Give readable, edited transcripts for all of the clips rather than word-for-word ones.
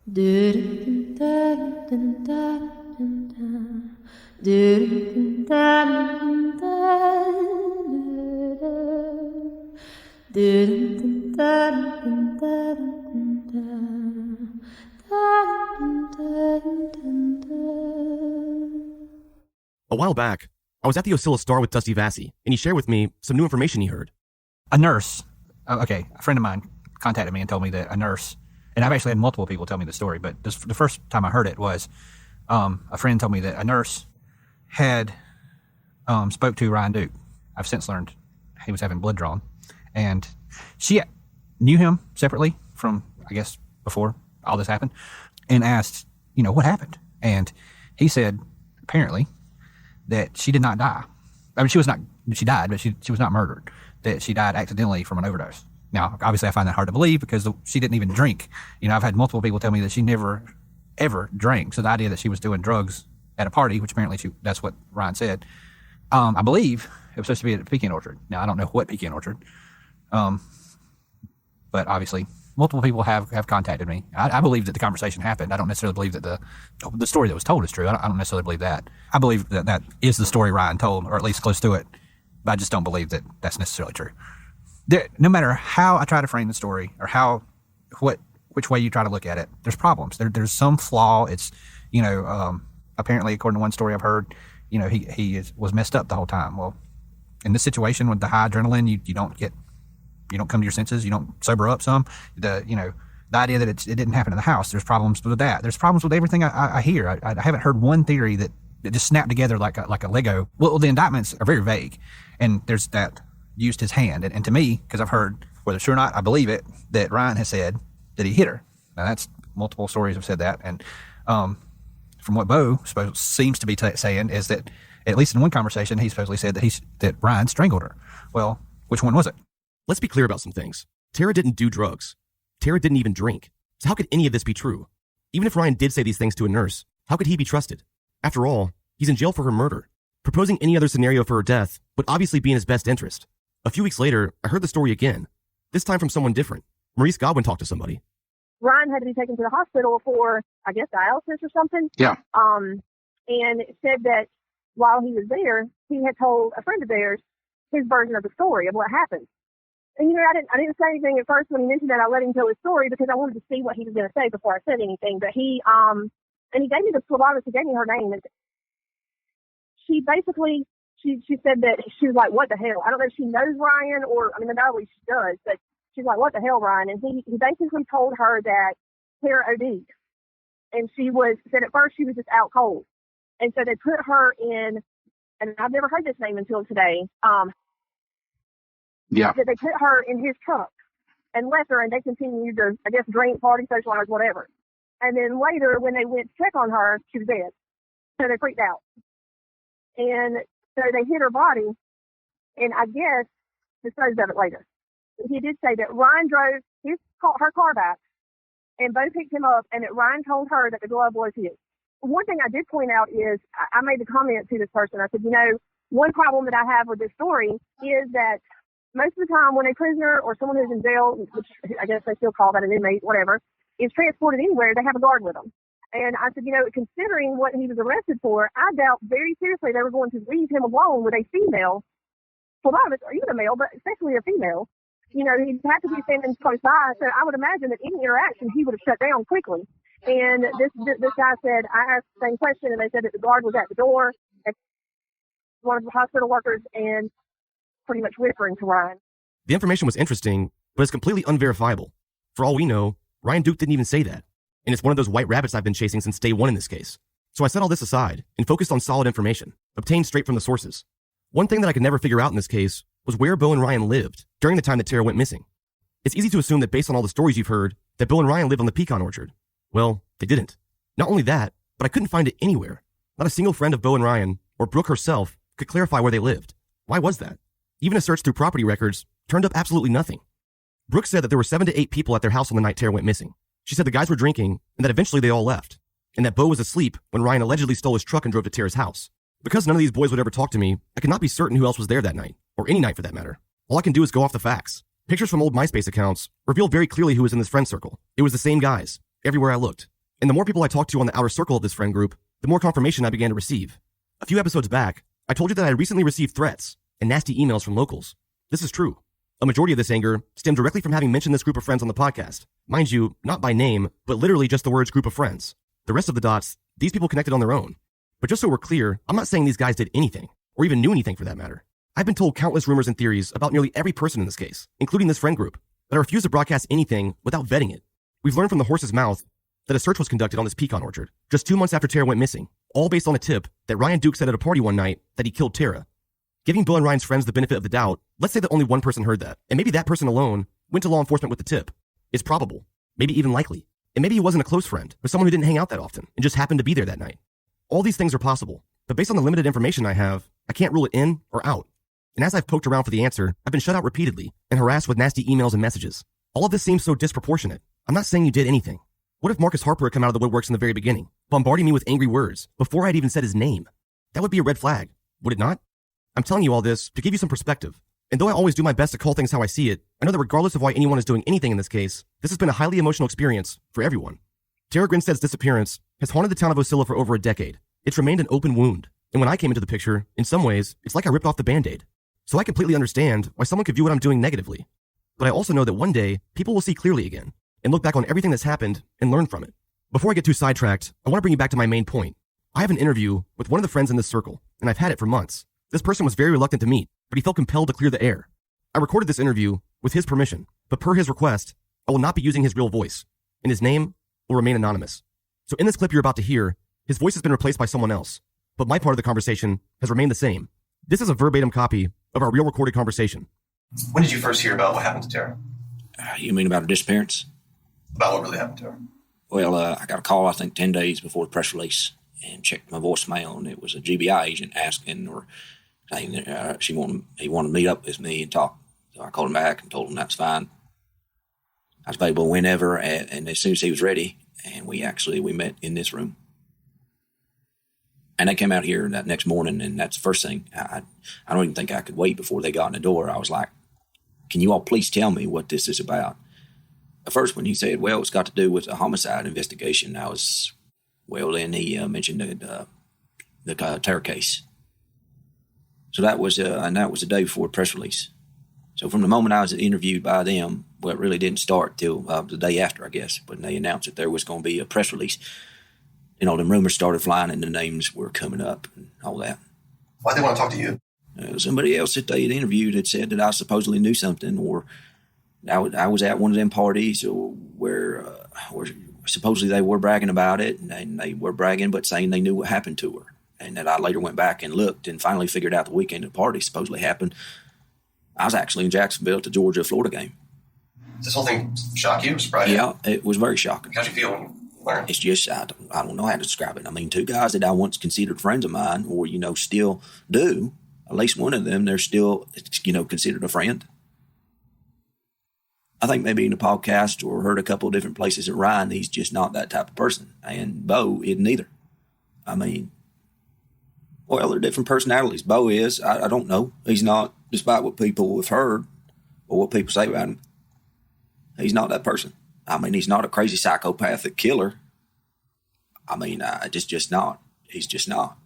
A while back, I was at the Oscilla Star with Dusty Vassy, and he shared with me some new information he heard. A nurse, a friend of mine contacted me and told me that a nurse, and I've actually had multiple people tell me the story, but the first time I heard it was a friend told me that a nurse had spoke to Ryan Duke. I've since learned he was having blood drawn, and she knew him separately from, I guess, before all this happened, and asked, what happened? And he said, apparently, that she did not die. I mean, she died, but she was not murdered. That she died accidentally from an overdose. Now, obviously, I find that hard to believe because she didn't even drink. I've had multiple people tell me that she never, ever drank. So the idea that she was doing drugs at a party, which apparently that's what Ryan said, I believe it was supposed to be at a pecan orchard. Now, I don't know what pecan orchard, but obviously, multiple people have contacted me. I believe that the conversation happened. I don't necessarily believe that the story that was told is true. I don't necessarily believe that. I believe that is the story Ryan told, or at least close to it. But I just don't believe that that's necessarily true. No matter how I try to frame the story or which way you try to look at it, there's problems. There's some flaw. It's, apparently according to one story I've heard, he was messed up the whole time. Well, in this situation with the high adrenaline, you don't come to your senses. You don't sober up some. The idea that it didn't happen in the house, there's problems with that. There's problems with everything I hear. I haven't heard one theory that just snapped together like a Lego. Well, the indictments are very vague, and there's that used his hand. And to me, because I've heard, whether it's true or not, I believe it, that Ryan has said that he hit her. Now, that's multiple stories have said that. And from what Bo seems to be saying is that, at least in one conversation, he supposedly said that Ryan strangled her. Well, which one was it? Let's be clear about some things. Tara didn't do drugs. Tara didn't even drink. So how could any of this be true? Even if Ryan did say these things to a nurse, how could he be trusted? After all, he's in jail for her murder. Proposing any other scenario for her death would obviously be in his best interest. A few weeks later, I heard the story again, this time from someone different. Maurice Godwin talked to somebody. Ryan had to be taken to the hospital for, I guess, dialysis or something. Yeah. And it said that while he was there, he had told a friend of theirs his version of the story of what happened. And, I didn't say anything at first when he mentioned that. I let him tell his story because I wanted to see what he was going to say before I said anything. But he gave me the phlebotomist. He gave me her name. And she basically, she said that she was like, what the hell? I don't know if she knows Ryan undoubtedly she does, but she's like, what the hell, Ryan? And he basically told her that Tara OD'd. And she said at first she was just out cold. And so they put her in, and I've never heard this name until today, that they put her in his truck and left her, and they continued to, I guess, drink, party, socialize, whatever. And then later, when they went to check on her, she was dead. So they freaked out. And so they hit her body, and I guess disposed of it later. He did say that Ryan drove her car back, and Bo picked him up, and that Ryan told her that the glove was his. One thing I did point out is I made the comment to this person. I said, one problem that I have with this story is that most of the time when a prisoner or someone who's in jail, which I guess they still call that an inmate, whatever, is transported anywhere, they have a guard with them. And I said, considering what he was arrested for, I doubt very seriously they were going to leave him alone with a female phlebotomist, or even a male, but especially a female. He'd have to be standing close by. So I would imagine that any interaction he would have shut down quickly. And this guy said, I asked the same question, and they said that the guard was at the door, and one of the hospital workers, and pretty much whispering to Ryan. The information was interesting, but it's completely unverifiable. For all we know, Ryan Duke didn't even say that. And it's one of those white rabbits I've been chasing since day one in this case. So I set all this aside and focused on solid information, obtained straight from the sources. One thing that I could never figure out in this case was where Bo and Ryan lived during the time that Tara went missing. It's easy to assume that based on all the stories you've heard, that Bo and Ryan lived on the pecan orchard. Well, they didn't. Not only that, but I couldn't find it anywhere. Not a single friend of Bo and Ryan, or Brooke herself, could clarify where they lived. Why was that? Even a search through property records turned up absolutely nothing. Brooke said that there were 7 to 8 people at their house on the night Tara went missing. She said the guys were drinking, and that eventually they all left, and that Bo was asleep when Ryan allegedly stole his truck and drove to Tara's house. Because none of these boys would ever talk to me, I could not be certain who else was there that night, or any night for that matter. All I can do is go off the facts. Pictures from old MySpace accounts reveal very clearly who was in this friend circle. It was the same guys, everywhere I looked. And the more people I talked to on the outer circle of this friend group, the more confirmation I began to receive. A few episodes back, I told you that I recently received threats and nasty emails from locals. This is true. A majority of this anger stemmed directly from having mentioned this group of friends on the podcast. Mind you, not by name, but literally just the words group of friends. The rest of the dots, these people connected on their own. But just so we're clear, I'm not saying these guys did anything, or even knew anything for that matter. I've been told countless rumors and theories about nearly every person in this case, including this friend group, but I refuse to broadcast anything without vetting it. We've learned from the horse's mouth that a search was conducted on this pecan orchard just 2 months after Tara went missing, all based on a tip that Ryan Duke said at a party one night that he killed Tara. Giving Bill and Ryan's friends the benefit of the doubt, let's say that only one person heard that, and maybe that person alone went to law enforcement with the tip. It's probable, maybe even likely. And maybe he wasn't a close friend, or someone who didn't hang out that often, and just happened to be there that night. All these things are possible, but based on the limited information I have, I can't rule it in or out. And as I've poked around for the answer, I've been shut out repeatedly and harassed with nasty emails and messages. All of this seems so disproportionate. I'm not saying you did anything. What if Marcus Harper had come out of the woodworks in the very beginning, bombarding me with angry words before I'd even said his name? That would be a red flag, would it not? I'm telling you all this to give you some perspective. And though I always do my best to call things how I see it, I know that regardless of why anyone is doing anything in this case, this has been a highly emotional experience for everyone. Tara Grinstead's disappearance has haunted the town of Ocilla for over a decade. It's remained an open wound. And when I came into the picture, in some ways, it's like I ripped off the Band-Aid. So I completely understand why someone could view what I'm doing negatively. But I also know that one day, people will see clearly again and look back on everything that's happened and learn from it. Before I get too sidetracked, I want to bring you back to my main point. I have an interview with one of the friends in this circle, and I've had it for months. This person was very reluctant to meet, but he felt compelled to clear the air. I recorded this interview with his permission, but per his request, I will not be using his real voice, and his name will remain anonymous. So in this clip you're about to hear, his voice has been replaced by someone else, but my part of the conversation has remained the same. This is a verbatim copy of our real recorded conversation. When did you first hear about what happened to Tara? You mean about her disappearance? About what really happened to her? Well, I got a call, I think, 10 days before the press release and checked my voicemail, and it was a GBI agent asking or saying that he wanted to meet up with me and talk. So I called him back and told him that's fine. I was available whenever, and as soon as he was ready, and we met in this room. And they came out here that next morning, and that's the first thing. I don't even think I could wait before they got in the door. I was like, can you all please tell me what this is about? The first one, he said, well, it's got to do with a homicide investigation. Then he mentioned the Tara case. So that was the day before the press release. So from the moment I was interviewed by them, well, it really didn't start till the day after, I guess, when they announced that there was going to be a press release. You know, the rumors started flying and the names were coming up and all that. Why'd they want to talk to you? Somebody else that they had interviewed had said that I supposedly knew something, or I was at one of them parties where supposedly they were bragging about it, and they were bragging but saying they knew what happened to her. And that I later went back and looked and finally figured out the weekend the party supposedly happened. I was actually in Jacksonville at the Georgia-Florida game. Does this whole thing shock you? Surprise you? Yeah, it was very shocking. How'd you feel when you learned? It's just, I don't know how to describe it. I mean, two guys that I once considered friends of mine, or, still do, at least one of them, they're still, considered a friend. I think maybe in a podcast or heard a couple of different places that Ryan, he's just not that type of person. And Bo isn't either. I mean, well, they're different personalities. Bo is, I don't know. He's not, despite what people have heard or what people say about him, he's not that person. I mean, he's not a crazy psychopathic killer. I mean, just not. He's just not.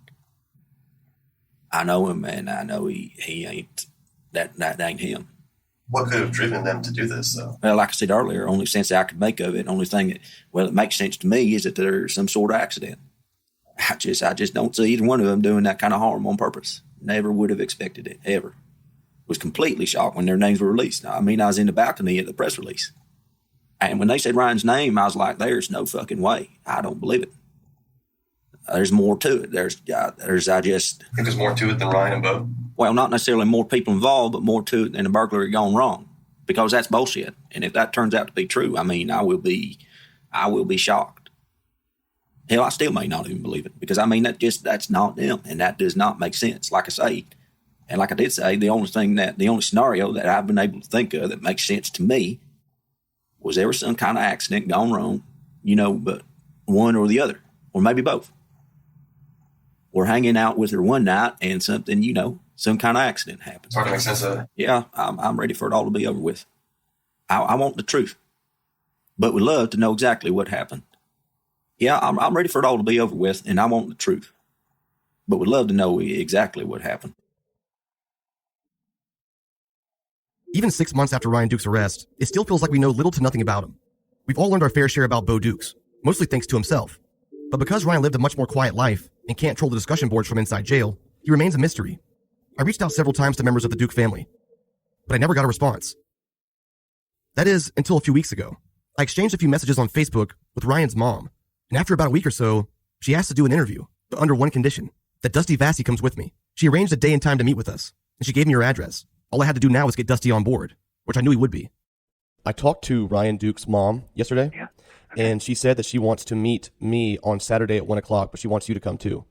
I know him, and I know he ain't, that ain't him. What could have driven them to do this, though? Well, like I said earlier, only sense I could make of it, only thing that, it makes sense to me is that there's some sort of accident. I just don't see either one of them doing that kind of harm on purpose. Never would have expected it, ever. Was completely shocked when their names were released. I mean, I was in the balcony at the press release. And when they said Ryan's name, I was like, there's no fucking way. I don't believe it. There's more to it. I just think there's more to it than Ryan and Bo? Well, not necessarily more people involved, but more to it than a burglary gone wrong. Because that's bullshit. And if that turns out to be true, I mean, I will be shocked. Hell, I still may not even believe it. Because I mean, that's not them. And that does not make sense. Like I say, and like I did say, the only scenario that I've been able to think of that makes sense to me was there was some kind of accident gone wrong, but one or the other, or maybe both. Or hanging out with her one night and something, some kind of accident happened. It's hard to make sense of it. Yeah, I'm ready for it all to be over with. I want the truth, but would love to know exactly what happened. Yeah, I'm ready for it all to be over with, and I want the truth. But would love to know exactly what happened. Even 6 months after Ryan Duke's arrest, it still feels like we know little to nothing about him. We've all learned our fair share about Bo Dukes, mostly thanks to himself. But because Ryan lived a much more quiet life and can't troll the discussion boards from inside jail, he remains a mystery. I reached out several times to members of the Duke family, but I never got a response. That is, until a few weeks ago. I exchanged a few messages on Facebook with Ryan's mom, and after about a week or so, she asked to do an interview, but under one condition, that Dusty Vassy comes with me. She arranged a day and time to meet with us, and she gave me her address. All I had to do now was get Dusty on board, which I knew he would be. I talked to Ryan Duke's mom yesterday, and she said that she wants to meet me on Saturday at 1 o'clock, but she wants you to come too.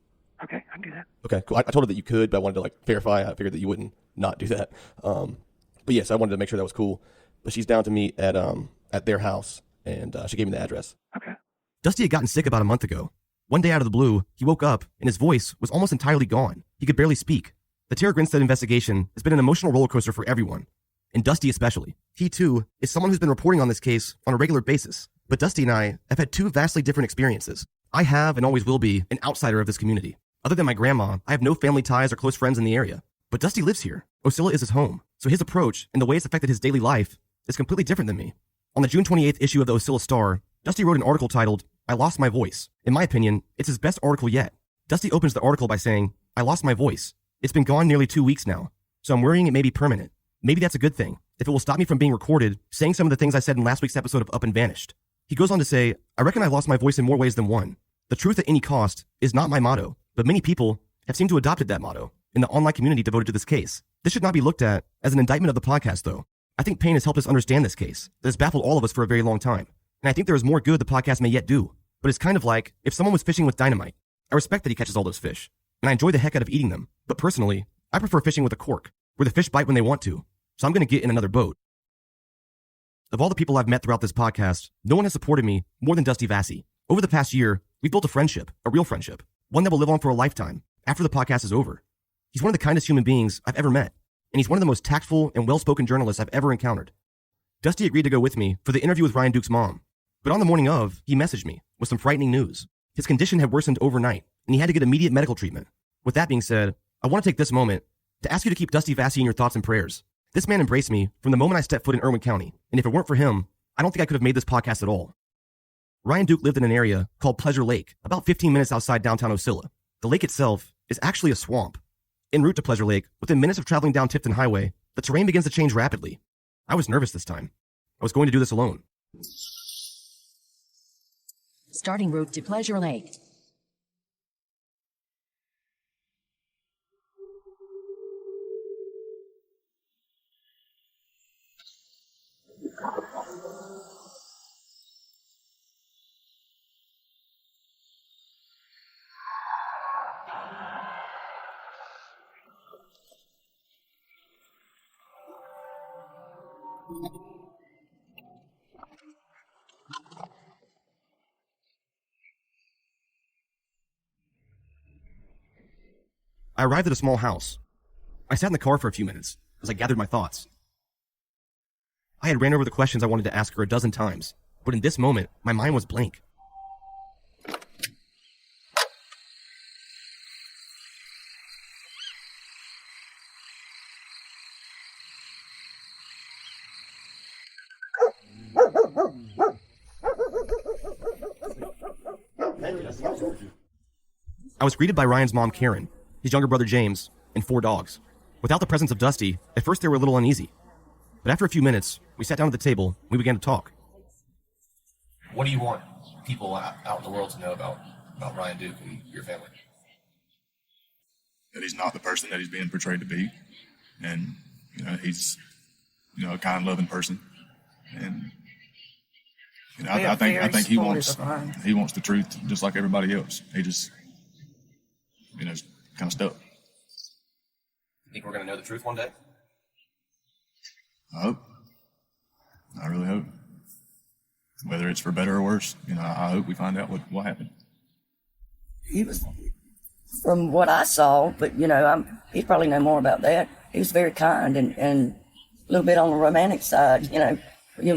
Okay, I can do that. Okay, cool. I told her that you could, but I wanted to verify. I figured that you wouldn't not do that. But yes, I wanted to make sure that was cool. But she's down to meet at their house, and she gave me the address. Okay. Dusty had gotten sick about a month ago. One day out of the blue, he woke up, and his voice was almost entirely gone. He could barely speak. The Tara Grinstead investigation has been an emotional roller coaster for everyone, and Dusty especially. He, too, is someone who's been reporting on this case on a regular basis. But Dusty and I have had two vastly different experiences. I have and always will be an outsider of this community. Other than my grandma, I have no family ties or close friends in the area. But Dusty lives here. Osceola is his home. So his approach and the way it's affected his daily life is completely different than me. On the June 28th issue of the Osceola Star, Dusty wrote an article titled, "I Lost My Voice." In my opinion, it's his best article yet. Dusty opens the article by saying, "I lost my voice. It's been gone nearly 2 weeks now, so I'm worrying it may be permanent. Maybe that's a good thing, if it will stop me from being recorded, saying some of the things I said in last week's episode of Up and Vanished." He goes on to say, "I reckon I lost my voice in more ways than one. The truth at any cost is not my motto, but many people have seemed to have adopted that motto in the online community devoted to this case. This should not be looked at as an indictment of the podcast, though. I think Payne has helped us understand this case that has baffled all of us for a very long time, and I think there is more good the podcast may yet do. But it's kind of like if someone was fishing with dynamite. I respect that he catches all those fish, and I enjoy the heck out of eating them, but personally, I prefer fishing with a cork, where the fish bite when they want to, so I'm going to get in another boat." Of all the people I've met throughout this podcast, no one has supported me more than Dusty Vassy. Over the past year, we've built a friendship, a real friendship, one that will live on for a lifetime, after the podcast is over. He's one of the kindest human beings I've ever met, and he's one of the most tactful and well-spoken journalists I've ever encountered. Dusty agreed to go with me for the interview with Ryan Duke's mom, but on the morning of, he messaged me with some frightening news. His condition had worsened overnight, and he had to get immediate medical treatment. With that being said, I want to take this moment to ask you to keep Dusty Vassy in your thoughts and prayers. This man embraced me from the moment I stepped foot in Irwin County, and if it weren't for him, I don't think I could have made this podcast at all. Ryan Duke lived in an area called Pleasure Lake, about 15 minutes outside downtown Osceola. The lake itself is actually a swamp. En route to Pleasure Lake, within minutes of traveling down Tipton Highway, the terrain begins to change rapidly. I was nervous this time. I was going to do this alone. Starting route to Pleasure Lake. I arrived at a small house. I sat in the car for a few minutes as I gathered my thoughts. I had ran over the questions I wanted to ask her a dozen times, but in this moment, my mind was blank. I was greeted by Ryan's mom, Karen, his younger brother, James, and 4 dogs. Without the presence of Dusty, at first they were a little uneasy. But after a few minutes, we sat down at the table and we began to talk. What do you want people out in the world to know about Ryan Duke and your family? That he's not the person that he's being portrayed to be. And, he's, a kind, loving person. And, I think he wants the truth just like everybody else. He just, is kind of stuck. You think we're going to know the truth one day? I hope. I really hope. Whether it's for better or worse, I hope we find out what happened. He was, from what I saw, but he probably know more about that. He was very kind and a little bit on the romantic side,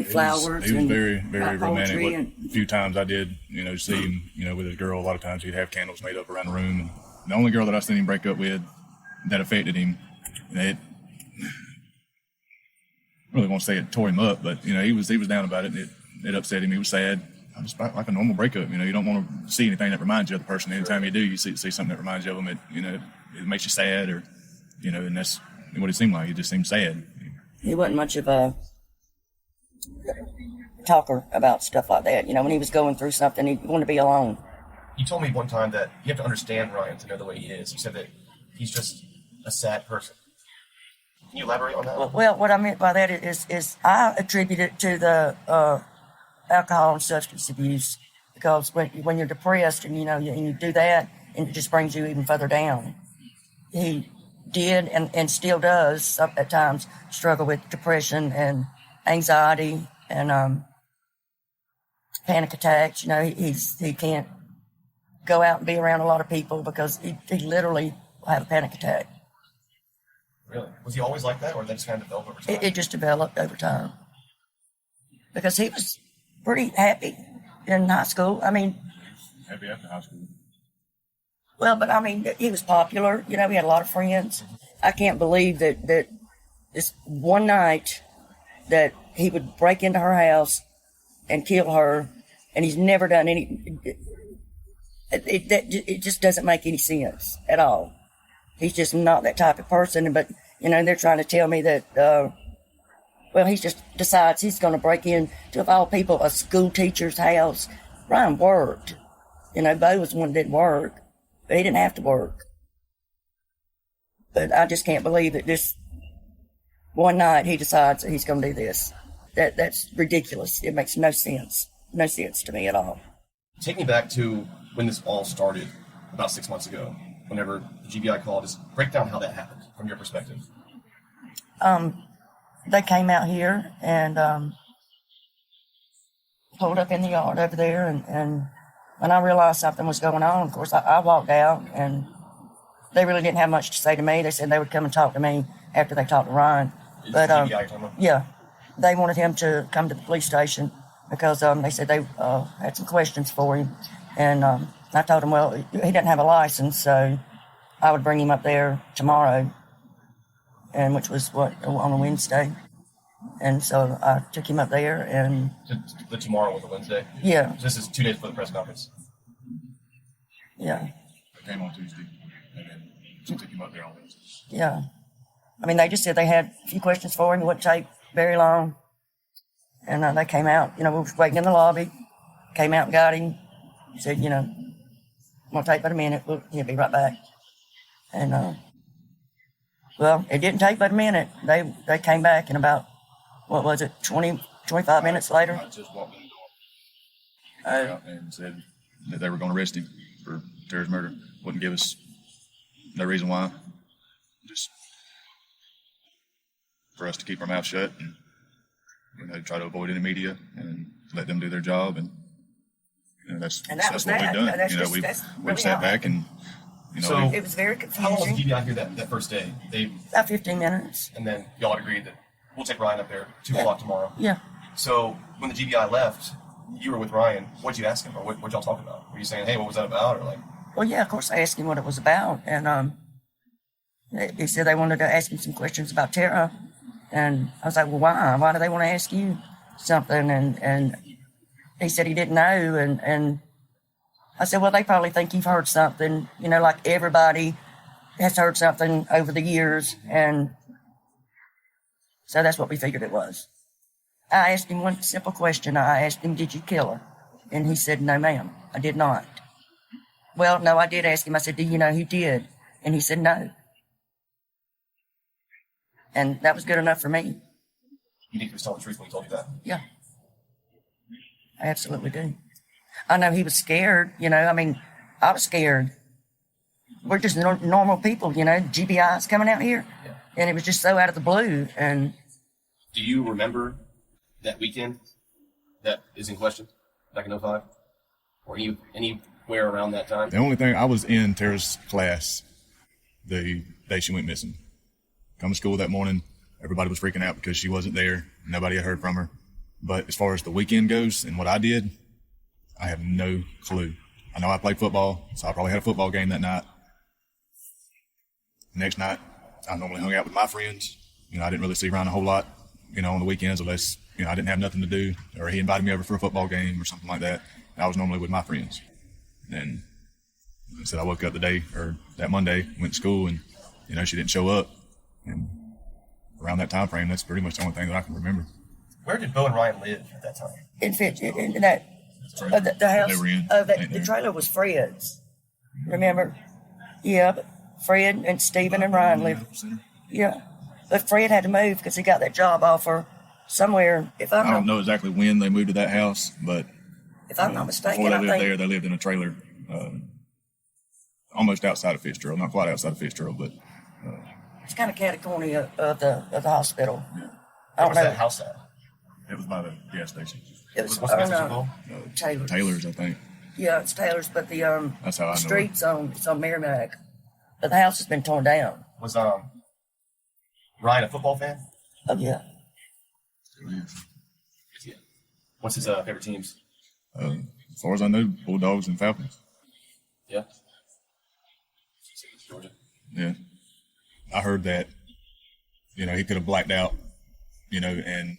flowers. He was very, very and romantic. poetry A few times I did, see him, with his girl, a lot of times he'd have candles made up around the room. And the only girl that I seen him break up with that affected him, it really won't say it tore him up, but, he was down about it. It upset him. He was sad. It was like a normal breakup. You don't want to see anything that reminds you of the person. Anytime you do, you see something that reminds you of them. It makes you sad, or and that's what it seemed like. He just seemed sad. He wasn't much of a talker about stuff like that. When he was going through something, he wanted to be alone. You told me one time that you have to understand Ryan to know the way he is. You said that he's just a sad person. Can you elaborate on that? Well, what I meant by that is I attribute it to the alcohol and substance abuse, because when you're depressed and you do that, and it just brings you even further down. He did and still does at times struggle with depression and anxiety and panic attacks. He can't go out and be around a lot of people because he literally will have a panic attack. Really? Was he always like that, or did that just kind of develop over time? It just developed over time. Because he was pretty happy in high school. Happy after high school. Well, but he was popular. He had a lot of friends. I can't believe that this one night that he would break into her house and kill her, and he's never done any. It just doesn't make any sense at all. He's just not that type of person. But they're trying to tell me that. He just decides he's going to break into, of all people, a school teacher's house. Ryan worked. Bo was the one that didn't work, but he didn't have to work. But I just can't believe that this one night he decides that he's going to do this. That's ridiculous. It makes no sense. No sense to me at all. Take me back to when this all started about 6 months ago, whenever the GBI called. Just break down how that happened from your perspective. They came out here and pulled up in the yard over there, and when I realized something was going on, of course, I walked out, and they really didn't have much to say to me. They said they would come and talk to me after they talked to Ryan. But yeah, they wanted him to come to the police station because they said they had some questions for him, and I told him, well, he didn't have a license, so I would bring him up there tomorrow, and which was on a Wednesday. And so I took him up there, and the tomorrow was a Wednesday. Yeah. So this is 2 days before the press conference. Yeah. They came on Tuesday, and then took him up there on Wednesday. Yeah. They just said they had a few questions for him. It wouldn't take very long. And they came out. We were waiting in the lobby. Came out and got him. Said, won't take but a minute. He'll be right back. And, well, it didn't take but a minute. They came back in about, 25 minutes later? I just walked in the door and said that they were going to arrest him for Tara's murder. Wouldn't give us no reason why. Just for us to keep our mouth shut and try to avoid any media and let them do their job. And that's what we've done. We've sat back and it was very confusing. How long was the GBI here that first day? About 15 minutes. And then y'all agreed that we'll take Ryan up there 2 o'clock tomorrow. Yeah. So when the GBI left, you were with Ryan. What'd you ask him, or what'd y'all talk about? Were you saying, "Hey, what was that about?" Or like? Well, yeah, of course I asked him what it was about, and he said they wanted to ask him some questions about Tara, and I was like, "Well, why? Why do they want to ask you something?" And he said he didn't know, and I said, "Well, they probably think you've heard something, like everybody has heard something over the years," and so that's what we figured it was. I asked him one simple question. I asked him, "Did you kill her?" And he said, "No, ma'am, I did not." Well, no, I did ask him. I said, "Do you know who did?" And he said, "No." And that was good enough for me. You think he was telling the truth when he told you that? Yeah. I absolutely do. I know he was scared, I was scared. We're just normal people, GBI's coming out here. Yeah. And it was just so out of the blue. And do you remember that weekend that is in question, back in 2005? Or anywhere around that time? The only thing, I was in Tara's class the day she went missing. Come to school that morning, everybody was freaking out because she wasn't there. Nobody had heard from her. But as far as the weekend goes and what I did, I have no clue. I know I played football, so I probably had a football game that night. Next night, I normally hung out with my friends. I didn't really see Ryan a whole lot, on the weekends unless, I didn't have nothing to do or he invited me over for a football game or something like that. I was normally with my friends. And I said I woke up that Monday, went to school, and, she didn't show up. And around that time frame, that's pretty much the only thing that I can remember. Where did Bo and Ryan live at that time? In that, the house, they were in. The trailer was Fred's. Remember? Yeah, but Fred and Stephen and Ryan lived. Yeah. But Fred had to move because he got that job offer somewhere. I don't know exactly when they moved to that house, but if I'm not mistaken, before they lived there, they lived in a trailer almost outside of Fitzgerald. Not quite outside of Fitzgerald, but it's kind of catty-corny of the hospital. Yeah. I don't Where's know. that house at? It was by the gas station. It was What's the gas station called? Taylor's, I think. Yeah, it's Taylor's, but the That's how I know street's on Merrimack. But the house has been torn down. Was Ryan a football fan? Oh yeah. Yeah. What's his favorite teams? As far as I know, Bulldogs and Falcons. Yeah. Georgia. Yeah. I heard that, he could have blacked out, and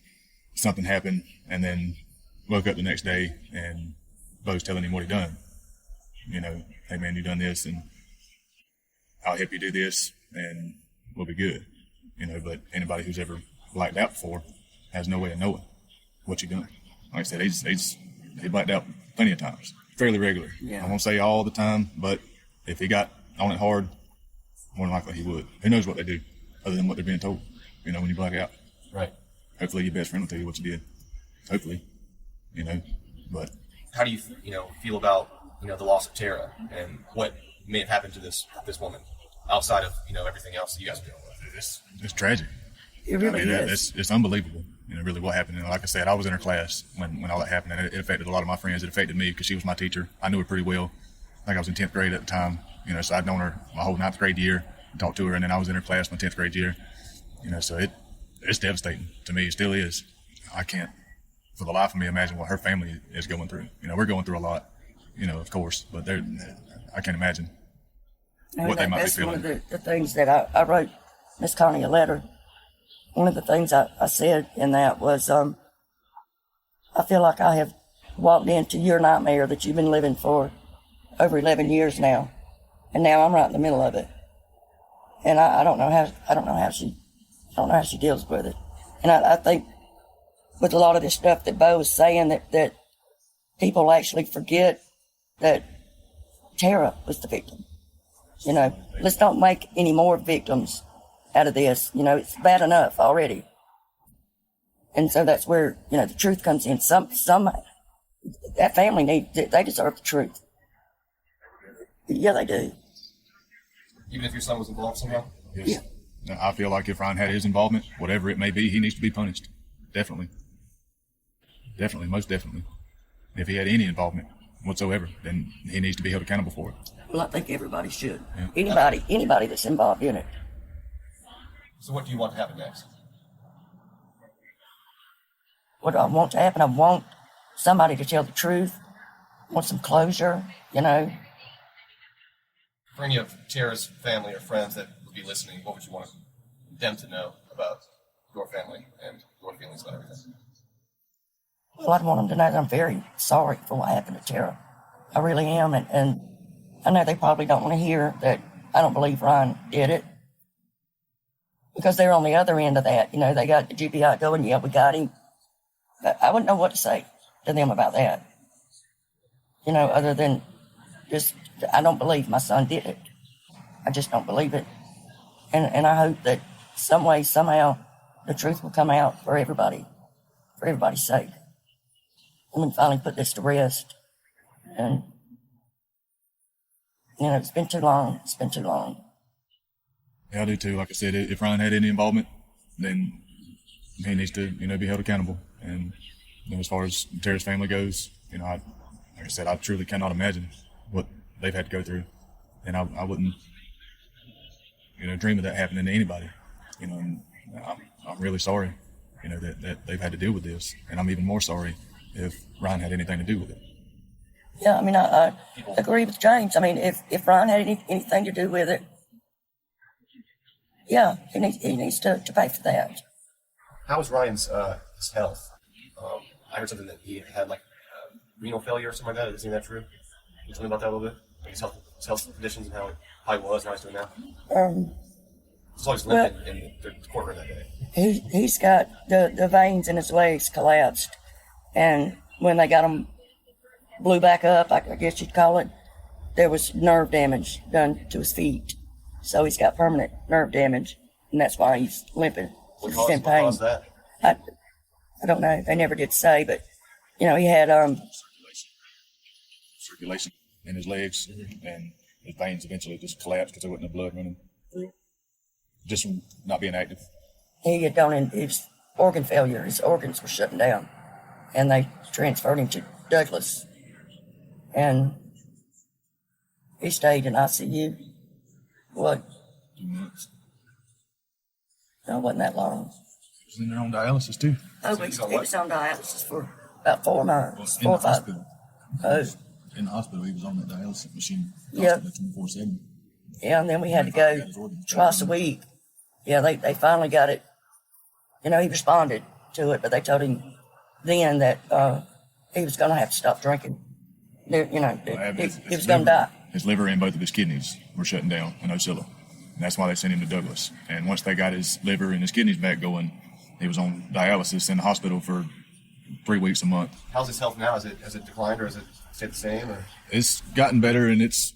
something happened, and then woke up the next day and Bo's telling him what he done. Hey man, you done this, and I'll help you do this, and we'll be good. But anybody who's ever blacked out before has no way of knowing what you done. Like I said, he blacked out plenty of times, fairly regular. Yeah. I won't say all the time, but if he got on it hard, more than likely he would. Who knows what they do other than what they're being told, when you black out. Right. Hopefully your best friend will tell you what you did. Hopefully, but. How do you, feel about, the loss of Tara and what may have happened to this woman outside of, everything else that you guys are dealing with? It's tragic. It really is. It's unbelievable, really what happened. And like I said, I was in her class when all that happened, and it affected a lot of my friends. It affected me because she was my teacher. I knew her pretty well. I think I was in 10th grade at the time, so I'd known her my whole 9th grade year, talked to her, and then I was in her class my 10th grade year. So it's devastating to me. It still is. I can't, for the life of me, imagine what her family is going through. We're going through a lot, of course, but I can't imagine what they might be feeling. That's one of the things that I wrote Miss Connie a letter. One of the things I said in that was, I feel like I have walked into your nightmare that you've been living for over 11 years now, and now I'm right in the middle of it, and I don't know how she deals with it, and I think with a lot of this stuff that Bo was saying that people actually forget that Tara was the victim. Let's not make any more victims out of this. It's bad enough already. And so that's where, the truth comes in. Some that family they deserve the truth. Yeah, they do. Even if your son was involved somehow? Yes. Yeah. I feel like if Ryan had his involvement, whatever it may be, he needs to be punished. Definitely. Definitely, most definitely. If he had any involvement whatsoever, then he needs to be held accountable for it. Well, I think everybody should. Yeah. Anybody that's involved in it. So what do you want to happen next? What do I want to happen? I want somebody to tell the truth. I want some closure, For any of Tara's family or friends that would be listening, what would you want them to know about your family and your feelings about everything? Well, I'd want them to know that I'm very sorry for what happened to Tara. I really am, and I know they probably don't want to hear that I don't believe Ryan did it, because they're on the other end of that. They got the GBI going, yeah, we got him. But I wouldn't know what to say to them about that, other than just, I don't believe my son did it. I just don't believe it. And I hope that some way, somehow, the truth will come out for everybody, for everybody's sake. And we finally put this to rest. And, it's been too long. It's been too long. Yeah, I do too. Like I said, if Ryan had any involvement, then he needs to, be held accountable. And as far as Tara's family goes, like I said, I truly cannot imagine what they've had to go through. And I wouldn't, dream of that happening to anybody. And I'm really sorry. that they've had to deal with this. And I'm even more sorry if Ryan had anything to do with it. Yeah, I mean, I agree with James. I mean, if Ryan had anything to do with it, yeah, he needs to pay for that. How was Ryan's his health? I heard something that he had like renal failure or something like that. Isn't that true? Can you tell me about that a little bit? Like his health conditions and how he was and how he's doing now? So he's limping in the courtroom that day. He's got the veins in his legs collapsed, and when they got him blew back up, I guess you'd call it, there was nerve damage done to his feet. So he's got permanent nerve damage, and that's why he's limping. What He's in pain. caused that? I don't know. They never did say, but he had Circulation in his legs, and his veins eventually just collapsed because there wasn't no blood running through. Just from not being active. he had his organ failure. His organs were shutting down, and they transferred him to Douglas, and he stayed in ICU. What? 2 months. No, it wasn't that long. He was in there on dialysis too. Oh, he was on dialysis for about 4 months. In the hospital. Oh. In the hospital, he was on that dialysis machine. Yeah. 24/7. Yeah, and then we had to go twice a week. Yeah, they finally got it. He responded to it, but they told him then that he was going to have to stop drinking. He was going to die. His liver and both of his kidneys were shutting down in Ocilla. And that's why they sent him to Douglas. And once they got his liver and his kidneys back going, he was on dialysis in the hospital for 3 weeks a month. How's his health now? Has it declined or has it stayed the same? Or? It's gotten better and it's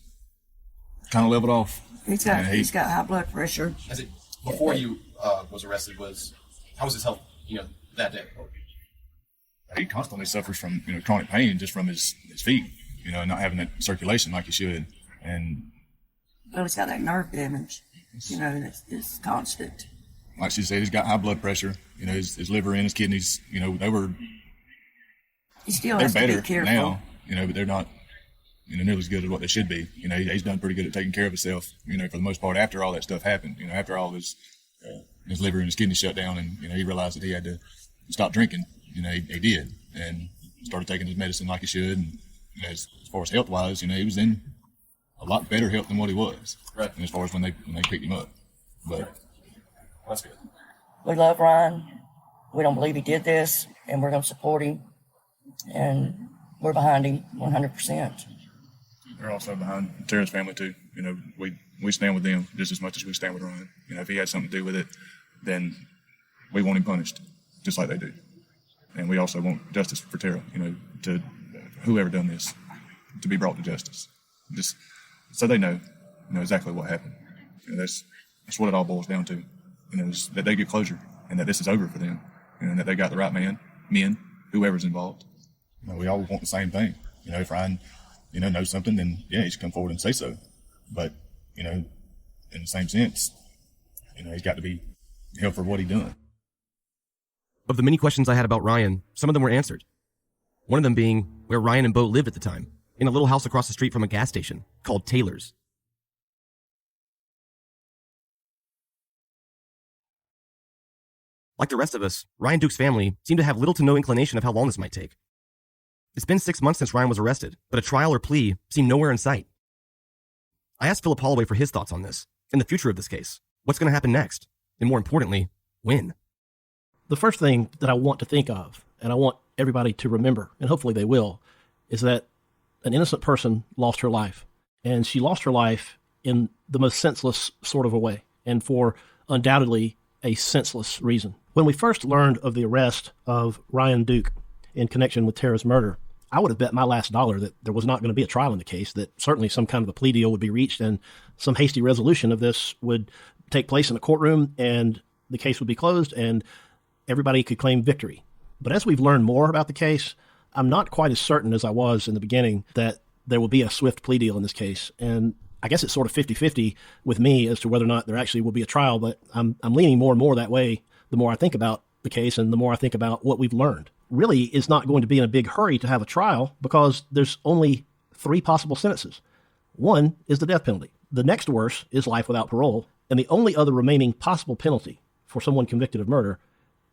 kind of leveled off. He's got high blood pressure. Has it before you was arrested? How was his health? That day. He constantly suffers from chronic pain just from his feet. Not having that circulation like he should, and he's got that nerve damage. It's constant. Like she said, he's got high blood pressure. His liver and his kidneys. He still has they're to better be careful now. But they're not. Nearly as good as what they should be. He's done pretty good at taking care of himself. For the most part, after all that stuff happened. After all his liver and his kidneys shut down, and he realized that he had to stop drinking. He did, and started taking his medicine like he should. And as far as health wise, he was in a lot better health than what he was. Right. As far as when they picked him up, but that's good. We love Ryan. We don't believe he did this, and we're going to support him, and we're behind him 100%. They're also behind Tara's family too. We stand with them just as much as we stand with Ryan. If he had something to do with it, then we want him punished, just like they do. And we also want justice for Tara. To whoever done this, to be brought to justice, just so they know, exactly what happened. That's what it all boils down to. Is that they get closure and that this is over for them, and that they got the right men, whoever's involved. We all want the same thing. If Ryan knows something, then yeah, he should come forward and say so. But, in the same sense, he's got to be held for what he done. Of the many questions I had about Ryan, some of them were answered. One of them being where Ryan and Bo lived at the time, in a little house across the street from a gas station called Taylor's. Like the rest of us, Ryan Duke's family seemed to have little to no inclination of how long this might take. It's been 6 months since Ryan was arrested, but a trial or plea seemed nowhere in sight. I asked Philip Holloway for his thoughts on this, and the future of this case. What's going to happen next? And more importantly, when? The first thing that I want to think of, and I want everybody to remember, and hopefully they will, is that an innocent person lost her life. And she lost her life in the most senseless sort of a way, and for undoubtedly a senseless reason. When we first learned of the arrest of Ryan Duke in connection with Tara's murder, I would have bet my last dollar that there was not going to be a trial in the case, that certainly some kind of a plea deal would be reached and some hasty resolution of this would take place in a courtroom and the case would be closed and everybody could claim victory. But as we've learned more about the case, I'm not quite as certain as I was in the beginning that there will be a swift plea deal in this case. And I guess it's sort of 50-50 with me as to whether or not there actually will be a trial, but I'm leaning more and more that way the more I think about the case and the more I think about what we've learned. Really is not going to be in a big hurry to have a trial because there's only 3 possible sentences. One is the death penalty. The next worst is life without parole. And the only other remaining possible penalty for someone convicted of murder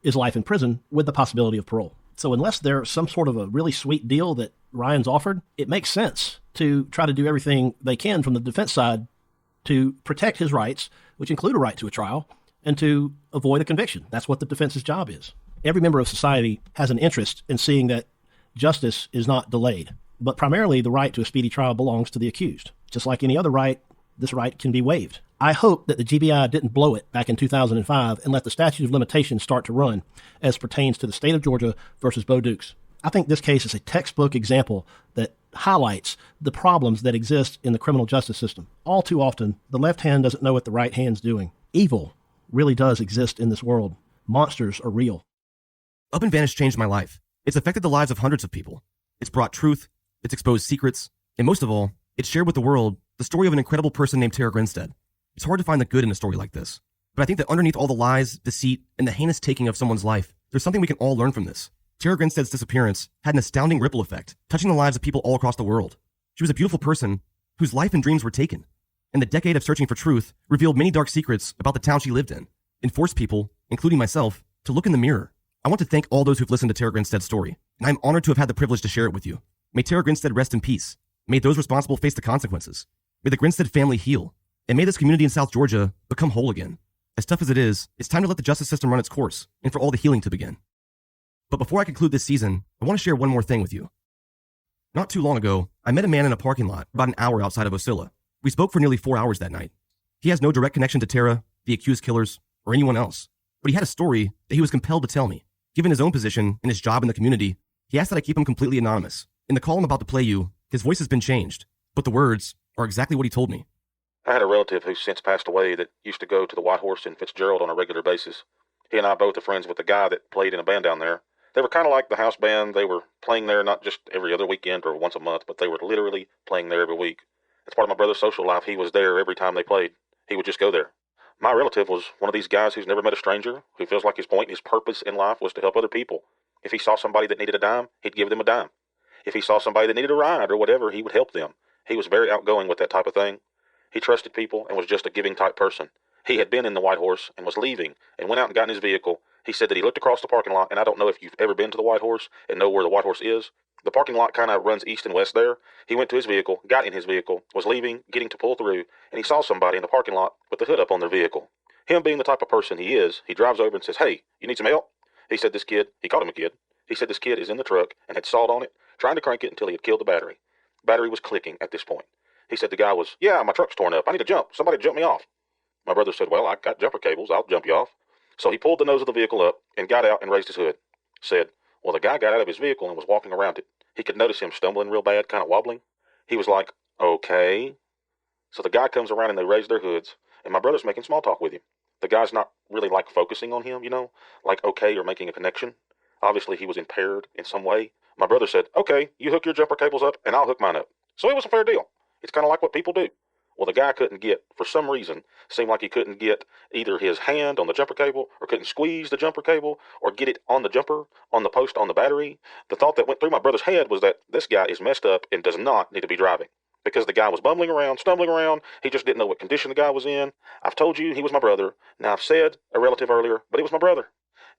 is life in prison with the possibility of parole. So unless there's some sort of a really sweet deal that Ryan's offered, it makes sense to try to do everything they can from the defense side to protect his rights, which include a right to a trial, and to avoid a conviction. That's what the defense's job is. Every member of society has an interest in seeing that justice is not delayed, but primarily the right to a speedy trial belongs to the accused. Just like any other right, this right can be waived. I hope that the GBI didn't blow it back in 2005 and let the statute of limitations start to run as pertains to the state of Georgia versus Bo Dukes. I think this case is a textbook example that highlights the problems that exist in the criminal justice system. All too often, the left hand doesn't know what the right hand's doing. Evil really does exist in this world. Monsters are real. Up and Vanish changed my life. It's affected the lives of hundreds of people. It's brought truth, it's exposed secrets, and most of all, it's shared with the world the story of an incredible person named Tara Grinstead. It's hard to find the good in a story like this, but I think that underneath all the lies, deceit, and the heinous taking of someone's life, there's something we can all learn from this. Tara Grinstead's disappearance had an astounding ripple effect, touching the lives of people all across the world. She was a beautiful person whose life and dreams were taken, and the decade of searching for truth revealed many dark secrets about the town she lived in, and forced people, including myself, to look in the mirror. I want to thank all those who've listened to Tara Grinstead's story, and I'm honored to have had the privilege to share it with you. May Tara Grinstead rest in peace. May those responsible face the consequences. May the Grinstead family heal. And may this community in South Georgia become whole again. As tough as it is, it's time to let the justice system run its course, and for all the healing to begin. But before I conclude this season, I want to share one more thing with you. Not too long ago, I met a man in a parking lot about an hour outside of Osceola. We spoke for nearly 4 hours that night. He has no direct connection to Tara, the accused killers, or anyone else, but he had a story that he was compelled to tell me. Given his own position and his job in the community, he asked that I keep him completely anonymous. In the call I'm about to play you, his voice has been changed, but the words are exactly what he told me. I had a relative who's since passed away that used to go to the White Horse in Fitzgerald on a regular basis. He and I both are friends with the guy that played in a band down there. They were kind of like the house band. They were playing there not just every other weekend or once a month, but they were literally playing there every week. As part of my brother's social life, he was there every time they played. He would just go there. My relative was one of these guys who's never met a stranger, who feels like his point, his purpose in life was to help other people. If he saw somebody that needed a dime, he'd give them a dime. If he saw somebody that needed a ride or whatever, he would help them. He was very outgoing with that type of thing. He trusted people and was just a giving type person. He had been in the White Horse and was leaving and went out and got in his vehicle. He said that he looked across the parking lot, and I don't know if you've ever been to the White Horse and know where the White Horse is. The parking lot kind of runs east and west there. He went to his vehicle, got in his vehicle, was leaving, getting to pull through, and he saw somebody in the parking lot with the hood up on their vehicle. Him being the type of person he is, he drives over and says, "Hey, you need some help?" He said this kid, he called him a kid, he said this kid is in the truck and had sawed on it, trying to crank it until he had killed the battery. Battery was clicking at this point. He said the guy was, "Yeah, my truck's torn up. I need to jump. Somebody jump me off." My brother said, "Well, I got jumper cables. I'll jump you off." So he pulled the nose of the vehicle up and got out and raised his hood. Said, well, the guy got out of his vehicle and was walking around it. He could notice him stumbling real bad, kind of wobbling. He was like, "Okay." So the guy comes around and they raise their hoods, and my brother's making small talk with him. The guy's not really like focusing on him, like okay or making a connection. Obviously he was impaired in some way. My brother said, "Okay, you hook your jumper cables up and I'll hook mine up." So it was a fair deal. It's kind of like what people do. Well, the guy couldn't get, for some reason, seemed like he couldn't get either his hand on the jumper cable or couldn't squeeze the jumper cable or get it on the jumper, on the post, on the battery. The thought that went through my brother's head was that this guy is messed up and does not need to be driving. Because the guy was bumbling around, stumbling around. He just didn't know what condition the guy was in. I've told you he was my brother. Now, I've said a relative earlier, but he was my brother.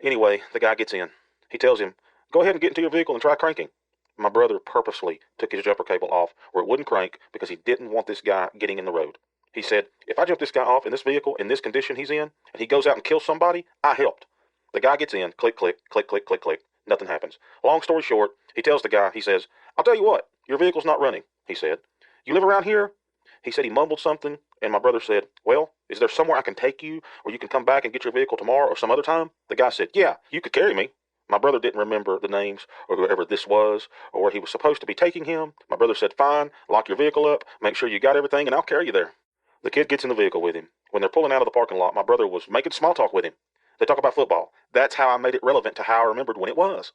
Anyway, the guy gets in. He tells him, "Go ahead and get into your vehicle and try cranking." My brother purposely took his jumper cable off where it wouldn't crank because he didn't want this guy getting in the road. He said, "If I jump this guy off in this vehicle, in this condition he's in, and he goes out and kills somebody, I helped." The guy gets in, click, click, click, click, click, click. Nothing happens. Long story short, he tells the guy, he says, "I'll tell you what, your vehicle's not running," he said. "You live around here?" He said he mumbled something, and my brother said, "Well, is there somewhere I can take you, or you can come back and get your vehicle tomorrow or some other time?" The guy said, "Yeah, you could carry me." My brother didn't remember the names or whoever this was or where he was supposed to be taking him. My brother said, "Fine, lock your vehicle up, make sure you got everything, and I'll carry you there." The kid gets in the vehicle with him. When they're pulling out of the parking lot, my brother was making small talk with him. They talk about football. That's how I made it relevant to how I remembered when it was.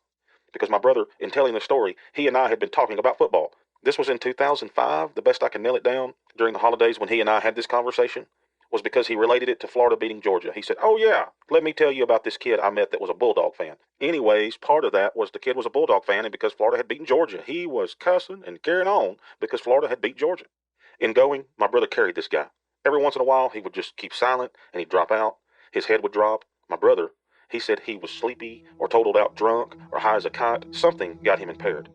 Because my brother, in telling the story, he and I had been talking about football. This was in 2005, the best I can nail it down, during the holidays when he and I had this conversation, was because he related it to Florida beating Georgia. He said, "Oh yeah, let me tell you about this kid I met that was a Bulldog fan." Anyways, part of that was the kid was a Bulldog fan, and because Florida had beaten Georgia, he was cussing and carrying on because Florida had beat Georgia. In going, my brother carried this guy. Every once in a while, he would just keep silent, and he'd drop out. His head would drop. My brother, He said he was sleepy or totaled out drunk or high as a kite. Something got him impaired.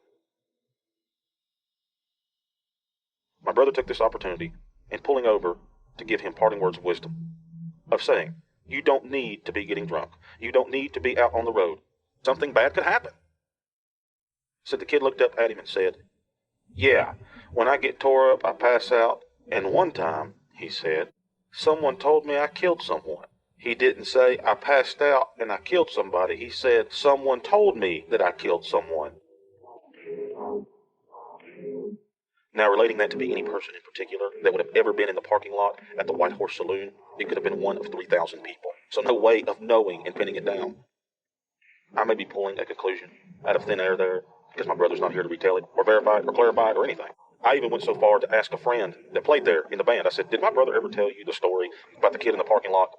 My brother took this opportunity in pulling over to give him parting words of wisdom, of saying, you don't need to be getting drunk. You don't need to be out on the road. Something bad could happen. So the kid looked up at him and said, yeah, when I get tore up, I pass out. And one time, he said, someone told me I killed someone. He didn't say I passed out and I killed somebody. He said someone told me that I killed someone. Now, relating that to be any person in particular that would have ever been in the parking lot at the White Horse Saloon, it could have been one of 3,000 people. So no way of knowing and pinning it down. I may be pulling a conclusion out of thin air there because my brother's not here to retell it or verify it or clarify it or anything. I even went so far to ask a friend that played there in the band. I said, did my brother ever tell you the story about the kid in the parking lot?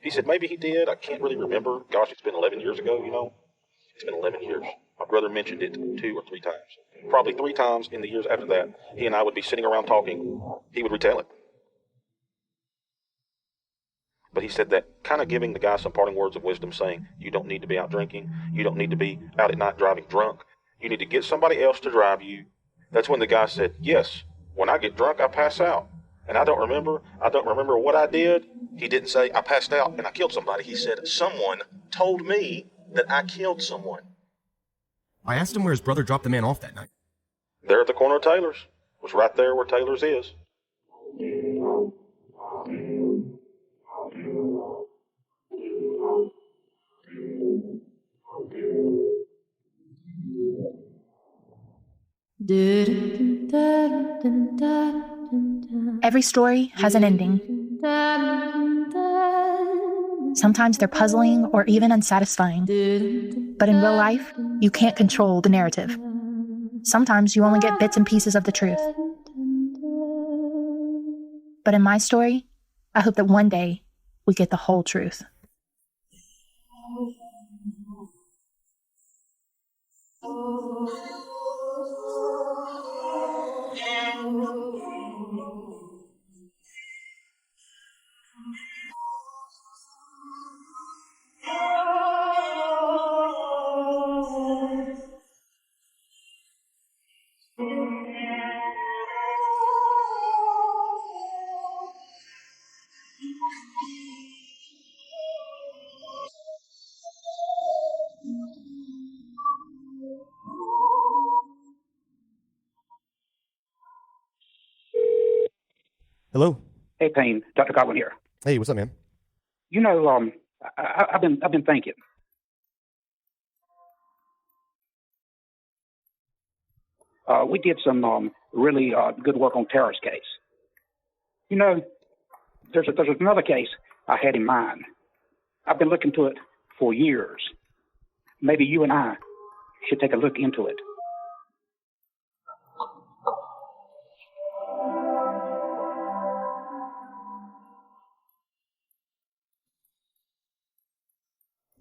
He said, maybe he did. I can't really remember. Gosh, it's been 11 years ago, you know. It's been 11 years. My brother mentioned it 2 or 3 times. Probably 3 times in the years after that, he and I would be sitting around talking. He would retell it. But he said that kind of giving the guy some parting words of wisdom, saying, you don't need to be out drinking. You don't need to be out at night driving drunk. You need to get somebody else to drive you. That's when the guy said, yes, when I get drunk, I pass out. And I don't remember what I did. He didn't say I passed out and I killed somebody. He said someone told me that I killed someone. I asked him where his brother dropped the man off that night. There at the corner of Taylor's. It was right there where Taylor's is. Every story has an ending. Sometimes they're puzzling or even unsatisfying. But in real life, you can't control the narrative. Sometimes you only get bits and pieces of the truth. But in my story, I hope that one day we get the whole truth. Hello. Hey, Payne. Dr. Godwin here. Hey, what's up, man? You know, I've been thinking. We did some really good work on Tara's case. You know, there's another case I had in mind. I've been looking to it for years. Maybe you and I should take a look into it.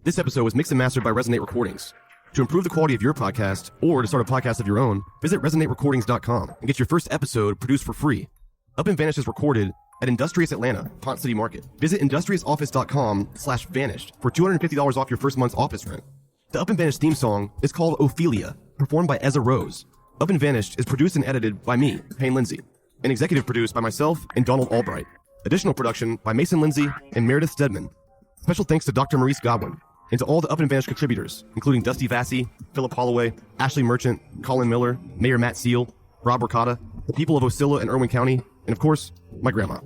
This episode was mixed and mastered by Resonate Recordings. To improve the quality of your podcast or to start a podcast of your own, visit resonaterecordings.com and get your first episode produced for free. Up and Vanished is recorded at Industrious Atlanta, Pont City Market. Visit industriousoffice.com/vanished for $250 off your first month's office rent. The Up and Vanished theme song is called Ophelia, performed by Ezra Rose. Up and Vanished is produced and edited by me, Payne Lindsey, and executive produced by myself and Donald Albright. Additional production by Mason Lindsay and Meredith Stedman. Special thanks to Dr. Maurice Godwin and to all the Up and Vanished contributors, including Dusty Vassy, Philip Holloway, Ashley Merchant, Colin Miller, Mayor Matt Seal, Rob Ricotta, the people of Osceola and Irwin County, and of course, my grandma.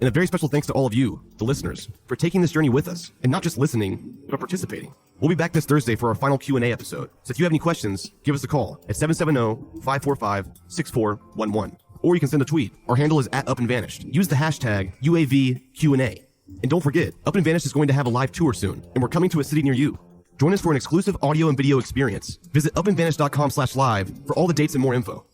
And a very special thanks to all of you, the listeners, for taking this journey with us, and not just listening, but participating. We'll be back this Thursday for our final Q&A episode, so if you have any questions, give us a call at 770-545-6411. Or you can send a tweet. Our handle is @UpandVanished. Use the hashtag UAVQA. And don't forget, Up and Vanished is going to have a live tour soon, and we're coming to a city near you. Join us for an exclusive audio and video experience. Visit upandvanished.com/live for all the dates and more info.